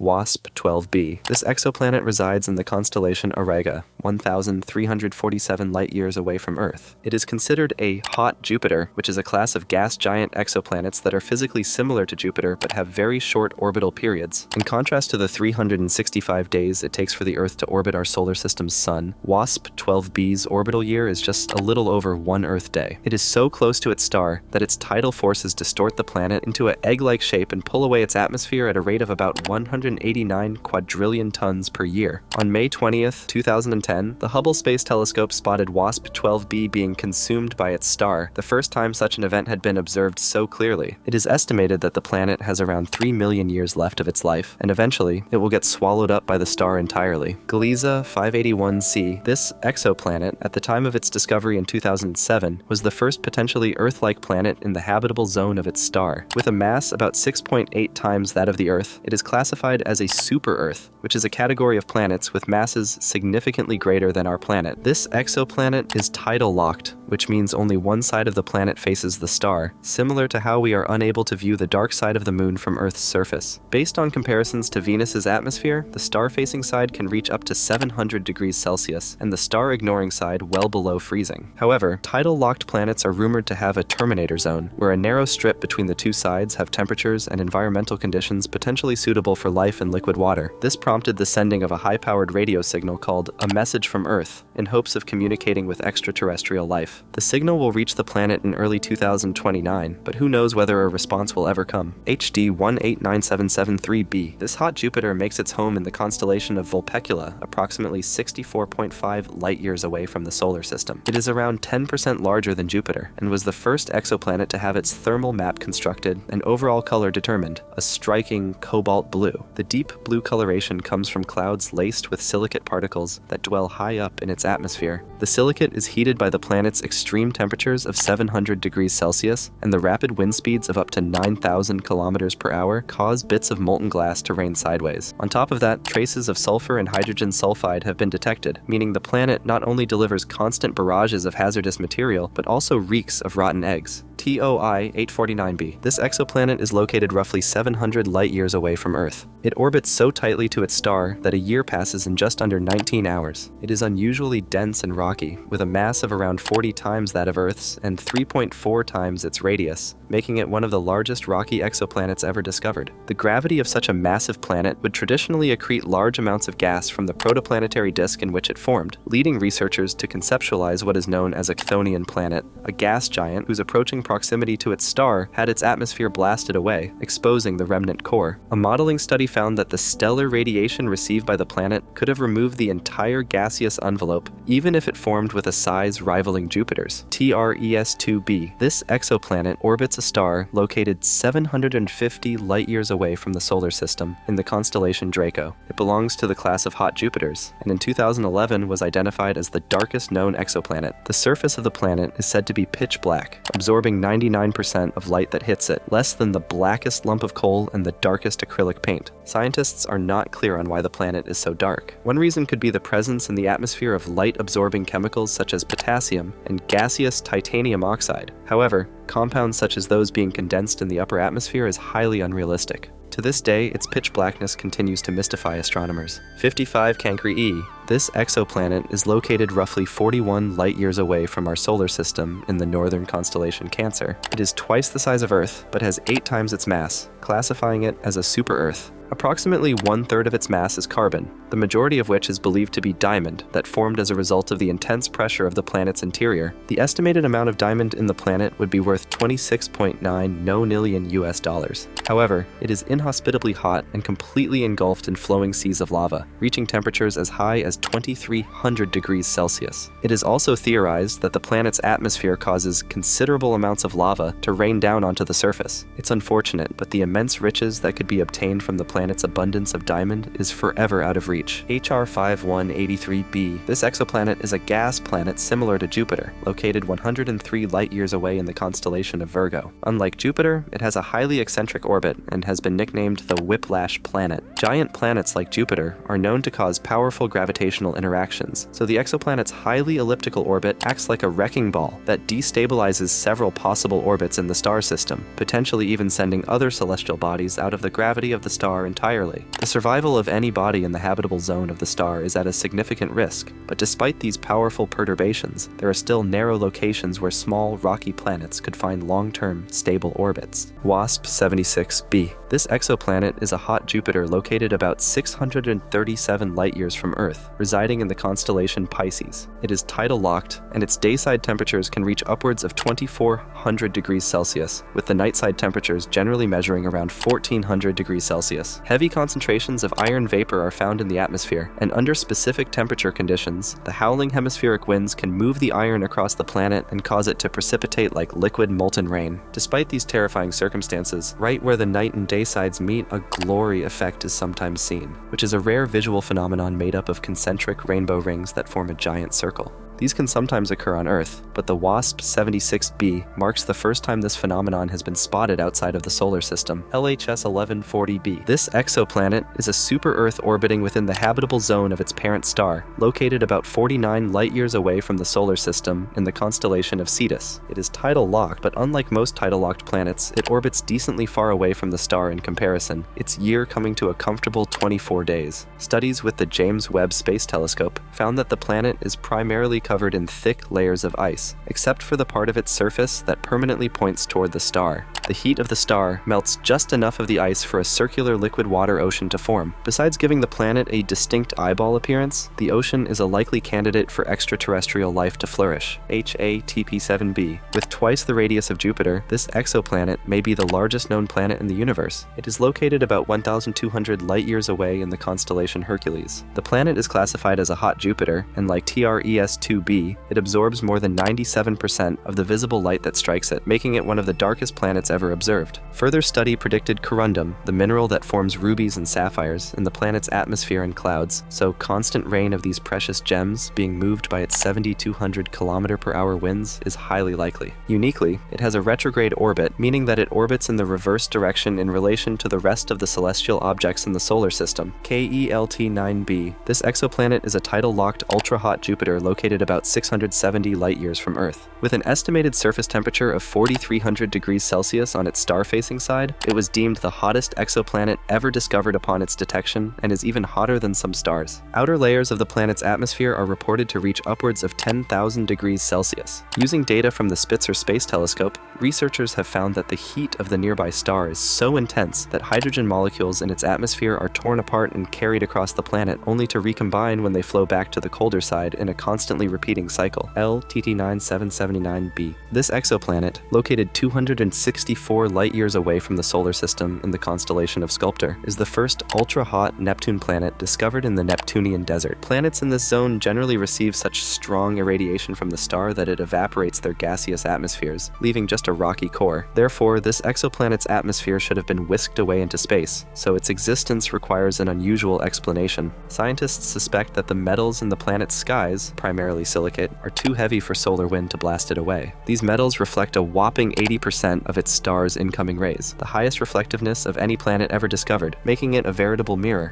WASP-12b. This exoplanet resides in the constellation Auriga, 1,347 light-years away from Earth. It is considered a hot Jupiter, which is a class of gas giant exoplanets that are physically similar to Jupiter but have very short orbital periods. In contrast to the 365 days it takes for the Earth to orbit our solar system's sun, WASP-12b's orbital year is just a little over 1 Earth day. It is so close to its star that its tidal forces distort the planet into an egg-like shape and pull away its atmosphere at a rate of about 189 quadrillion tons per year. On May 20th, 2010, the Hubble Space Telescope spotted WASP-12b being consumed by its star, the first time such an event had been observed so clearly. It is estimated that the planet has around 3 million years left of its life, and eventually, it will get swallowed up by the star entirely. Gliese 581c, this exoplanet, at the time of its discovery in 2007, was the first potentially Earth-like planet in the habitable zone of its star. With a mass about 6.8 times that of the Earth, it is classified as a super-Earth, which is a category of planets with masses significantly greater than our planet. This exoplanet is tidal locked, which means only one side of the planet faces the star, similar to how we are unable to view the dark side of the moon from Earth's surface. Based on comparisons to Venus's atmosphere, the star-facing side can reach up to 700 degrees Celsius, and the star-ignoring side well below freezing. However, tidal-locked planets are rumored to have a terminator zone, where a narrow strip between the two sides have temperatures and environmental conditions potentially suitable for life in liquid water. This prompted the sending of a high-powered radio signal called a message from Earth, in hopes of communicating with extraterrestrial life. The signal will reach the planet in early 2029, but who knows whether a response will ever come. HD 189773b. This hot Jupiter makes its home in the constellation of Vulpecula, approximately 64.5 light-years away from the solar system. It is around 10% larger than Jupiter, and was the first exoplanet to have its thermal map constructed and overall color determined, a striking cobalt blue. The deep blue coloration comes from clouds laced with silicate particles that dwell high up in its atmosphere. The silicate is heated by the planet's extreme temperatures of 700 degrees Celsius, and the rapid wind speeds of up to 9,000 kilometers per hour cause bits of molten glass to rain sideways. On top of that, traces of sulfur and hydrogen sulfide have been detected, meaning the planet not only delivers constant barrages of hazardous material, but also reeks of rotten eggs. TOI 849b. This exoplanet is located roughly 700 light-years away from Earth. It orbits so tightly to its star that a year passes in just under 19 hours. It is unusually dense and rocky, with a mass of around 40 times that of Earth's and 3.4 times its radius, making it one of the largest rocky exoplanets ever discovered. The gravity of such a massive planet would traditionally accrete large amounts of gas from the protoplanetary disk in which it formed, leading researchers to conceptualize what is known as a Chthonian planet, a gas giant whose approaching proximity to its star had its atmosphere blasted away, exposing the remnant core. A modeling study found that the stellar radiation received by the planet could have removed the entire gaseous envelope, even if it formed with a size rivaling Jupiter's. TRES-2b. This exoplanet orbits a star located 750 light-years away from the solar system in the constellation Draco. It belongs to the class of hot Jupiters, and in 2011 was identified as the darkest known exoplanet. The surface of the planet is said to be pitch black, absorbing 99% of light that hits it, less than the blackest lump of coal and the darkest acrylic paint. Scientists are not clear on why the planet is so dark. One reason could be the presence in the atmosphere of light-absorbing chemicals such as potassium and gaseous titanium oxide. However, compounds such as those being condensed in the upper atmosphere is highly unrealistic. To this day, its pitch blackness continues to mystify astronomers. 55 Cancri e. This exoplanet is located roughly 41 light-years away from our solar system in the northern constellation Cancer. It is twice the size of Earth, but has 8 times its mass, classifying it as a super-Earth. Approximately 1/3 of its mass is carbon, the majority of which is believed to be diamond that formed as a result of the intense pressure of the planet's interior. The estimated amount of diamond in the planet would be worth $26.9 nonillion US. However, it is inhospitably hot and completely engulfed in flowing seas of lava, reaching temperatures as high as 2,300 degrees Celsius. It is also theorized that the planet's atmosphere causes considerable amounts of lava to rain down onto the surface. It's unfortunate, but the immense riches that could be obtained from the planet's abundance of diamond is forever out of reach. HR 5183b. This exoplanet is a gas planet similar to Jupiter, located 103 light-years away in the constellation of Virgo. Unlike Jupiter, it has a highly eccentric orbit and has been nicknamed the Whiplash Planet. Giant planets like Jupiter are known to cause powerful gravitational interactions, so the exoplanet's highly elliptical orbit acts like a wrecking ball that destabilizes several possible orbits in the star system, potentially even sending other celestial bodies out of the gravity of the star entirely. The survival of any body in the habitable zone of the star is at a significant risk, but despite these powerful perturbations, there are still narrow locations where small, rocky planets could find long-term, stable orbits. WASP-76b. This exoplanet is a hot Jupiter located about 637 light-years from Earth, residing in the constellation Pisces. It is tidal-locked, and its dayside temperatures can reach upwards of 2,400 degrees Celsius, with the nightside temperatures generally measuring around 1,400 degrees Celsius. Heavy concentrations of iron vapor are found in the atmosphere, and under specific temperature conditions, the howling hemispheric winds can move the iron across the planet and cause it to precipitate like liquid molten rain. Despite these terrifying circumstances, right where the night and day sides meet, a glory effect is sometimes seen, which is a rare visual phenomenon made up of concentric rainbow rings that form a giant circle. These can sometimes occur on Earth, but the WASP-76b marks the first time this phenomenon has been spotted outside of the solar system. LHS 1140b. This exoplanet is a super-Earth orbiting within the habitable zone of its parent star, located about 49 light-years away from the solar system in the constellation of Cetus. It is tidal-locked, but unlike most tidal-locked planets, it orbits decently far away from the star in comparison, its year coming to a comfortable 24 days. Studies with the James Webb Space Telescope found that the planet is primarily covered in thick layers of ice, except for the part of its surface that permanently points toward the star. The heat of the star melts just enough of the ice for a circular liquid water ocean to form. Besides giving the planet a distinct eyeball appearance, the ocean is a likely candidate for extraterrestrial life to flourish. HATP7b. With twice the radius of Jupiter, this exoplanet may be the largest known planet in the universe. It is located about 1,200 light-years away in the constellation Hercules. The planet is classified as a hot Jupiter, and like TRES-2b, it absorbs more than 97% of the visible light that strikes it, making it one of the darkest planets ever observed. Further study predicted corundum, the mineral that forms rubies and sapphires, in the planet's atmosphere and clouds, so constant rain of these precious gems being moved by its 7,200 km/h winds is highly likely. Uniquely, it has a retrograde orbit, meaning that it orbits in the reverse direction in relation to the rest of the celestial objects in the solar system. KELT-9b. This exoplanet is a tidal-locked ultra-hot Jupiter located about 670 light-years from Earth. With an estimated surface temperature of 4,300 degrees Celsius on its star-facing side, it was deemed the hottest exoplanet ever discovered upon its detection and is even hotter than some stars. Outer layers of the planet's atmosphere are reported to reach upwards of 10,000 degrees Celsius. Using data from the Spitzer Space Telescope, researchers have found that the heat of the nearby star is so intense that hydrogen molecules in its atmosphere are torn apart and carried across the planet, only to recombine when they flow back to the colder side in a constantly repeating cycle. LTT-9779b. This exoplanet, located 264 light-years away from the solar system in the constellation of Sculptor, is the first ultra-hot Neptune planet discovered in the Neptunian desert. Planets in this zone generally receive such strong irradiation from the star that it evaporates their gaseous atmospheres, leaving just a rocky core. Therefore, this exoplanet's atmosphere should have been whisked away into space, so its existence requires an unusual explanation. Scientists suspect that the metals in the planet's skies, primarily silicate, are too heavy for solar wind to blast it away. These metals reflect a whopping 80% of its star's incoming rays, the highest reflectiveness of any planet ever discovered, making it a veritable mirror.